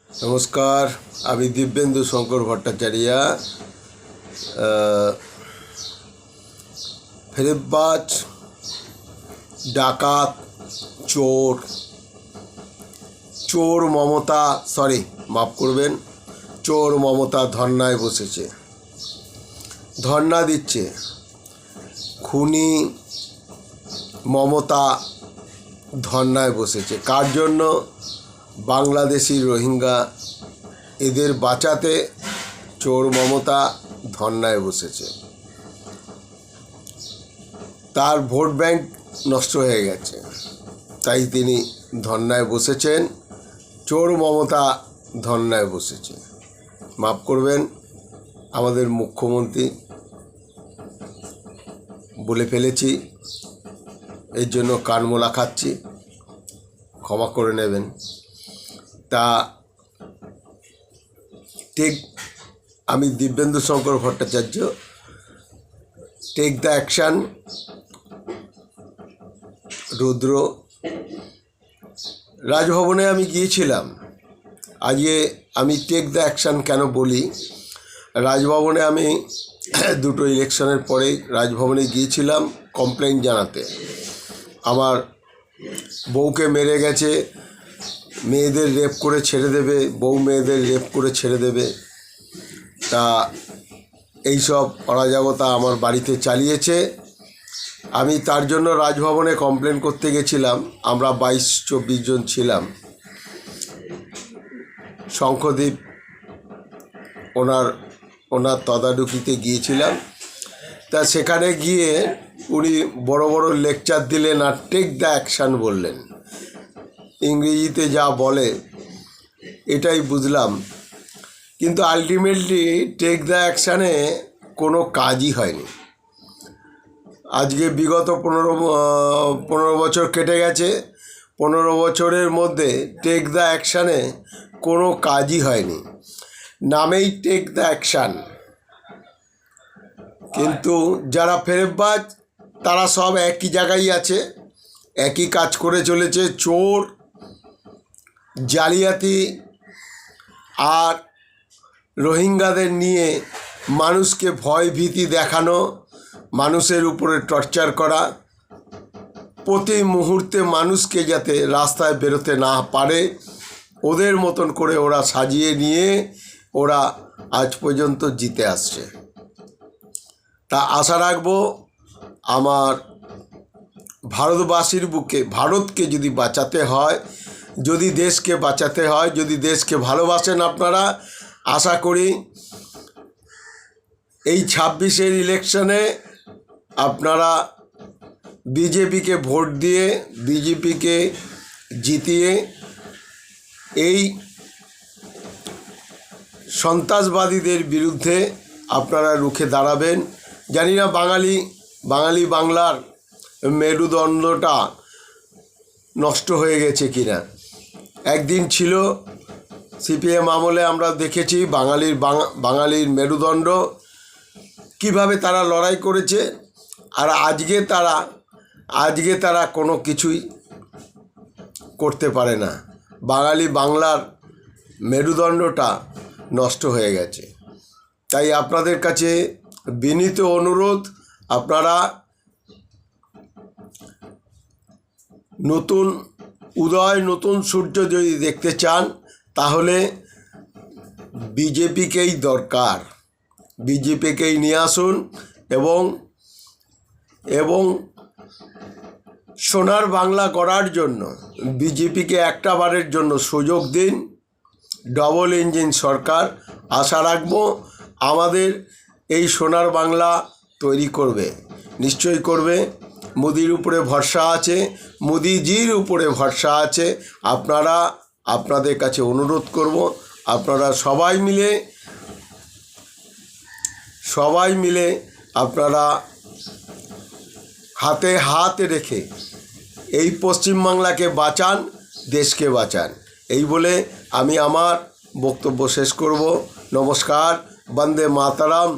নমস্কার, আমি দিব্যেন্দু শঙ্কর ভট্টাচার্য। ফেরেববাজ, ডাকাত, চোর মমতা, মাফ করবেন, চোর মমতা ধর্নায় বসেছে, ধর্না দিচ্ছে। খুনি মমতা ধর্নায় বসেছে। কার জন্য? বাংলাদেশি রোহিঙ্গা, এদের বাঁচাতে চোর মমতা ধর্নায় বসেছে। তার ভোট ব্যাংক নষ্ট হয়ে গেছে, তাই তিনি ধর্নায় বসেছেন। চোর মমতা ধর্নায় বসেছে। মাফ করবেন, আমাদের মুখ্যমন্ত্রী বলে ফেলেছি, এর জন্য কানমোলা খাচ্ছি, ক্ষমা করে নেবেন। তা ঠিক আমি Dibyendu Shankar Bhattacharya, take the action Rudra. রাজভবনে আমি গিয়েছিলাম। আজকে আমি টেক দ্য অ্যাকশান কেন বলি, রাজভবনে আমি দুটো ইলেকশনের পরেই রাজভবনে গিয়েছিলাম কমপ্লেন জানাতে। আমার বউকে মেরে গেছে, মেয়েদের রেপ করে ছেড়ে দেবে, বউ মেয়েদের রেপ করে ছেড়ে দেবে। তা এইসব অরাজকতা আমার বাড়িতে চালিয়েছে। আমি তার জন্য রাজভবনে কমপ্লেন করতে গেছিলাম। আমরা 22-24 জন ছিলাম। শঙ্খদ্বীপ ওনার তদারকিতে গিয়েছিলাম। তা সেখানে গিয়ে উনি বড় বড় লেকচার দিলেন আর টেক দ্য অ্যাকশান বললেন। ইংরেজিতে যা বলে এটাই বুঝলাম, কিন্তু আলটিমেটলি টেক দ্য অ্যাকশানে কোনো কাজই হয়নি। আজকে বিগত 15 বছর কেটে গেছে। 15 বছরের মধ্যে টেক দ্য অ্যাকশানে কোনো কাজই হয়নি। নামেই টেক দ্য অ্যাকশান, কিন্তু যারা ফেরেববাজ তারা সব একই জায়গায় আছে, একই কাজ করে চলেছে। চোর, জালিয়াতি আর রোহিঙ্গাদের নিয়ে মানুষকে ভয় ভীতি দেখানো, মানুষের উপরে টর্চার করা, প্রতি মুহূর্তে মানুষকে যাতে রাস্তায় বেরোতে না পারে ওদের মতন করে ওরা সাজিয়ে নিয়ে ওরা আজ পর্যন্ত জিতে আসছে। তা আশা রাখবো আমার ভারতবাসীর বুকে, ভারতকে যদি বাঁচাতে হয়, যদি দেশকে বাঁচাতে হয়, যদি দেশকে ভালোবাসেন আপনারা, আশা করি এই 26-এর ইলেকশনে আপনারা বিজেপিকে ভোট দিয়ে, বিজেপিকে জিতিয়ে এই সন্ত্রাসবাদীদের বিরুদ্ধে আপনারা রুখে দাঁড়াবেন। জানি না বাংলার মেরুদণ্ডটা নষ্ট হয়ে গেছে কিনা। একদিন ছিল সিপিএম আমলে, আমরা দেখেছি বাঙালির মেরুদণ্ড কিভাবে তারা লড়াই করেছে। আর আজকে তারা কোনো কিছুই করতে পারে না। বাংলার মেরুদণ্ডটা নষ্ট হয়ে গেছে। তাই আপনাদের কাছে বিনীত অনুরোধ, আপনারা নতুন উদয়, নতুন সূর্য যদি দেখতে চান তাহলে বিজেপিকেই দরকার। বিজেপিকেই নিয়ে আসুন এবং সোনার বাংলা করার জন্য বিজেপিকে একটা বারের জন্য সুযোগ দিন। ডবল ইঞ্জিন সরকার, আশা রাখবো আমাদের এই সোনার বাংলা তৈরি করবে, নিশ্চয়ই করবে। মোদির উপরে ভরসা আছে, মোদিজির উপরে ভরসা আছে। আপনাদের কাছে অনুরোধ করব, আপনারা সবাই মিলে আপনারা হাতে হাত রেখে এই পশ্চিমবাংলাকে বাঁচান, দেশকে বাঁচান। এই বলে আমি আমার বক্তব্য শেষ করব। নমস্কার, বন্দে মাতরম।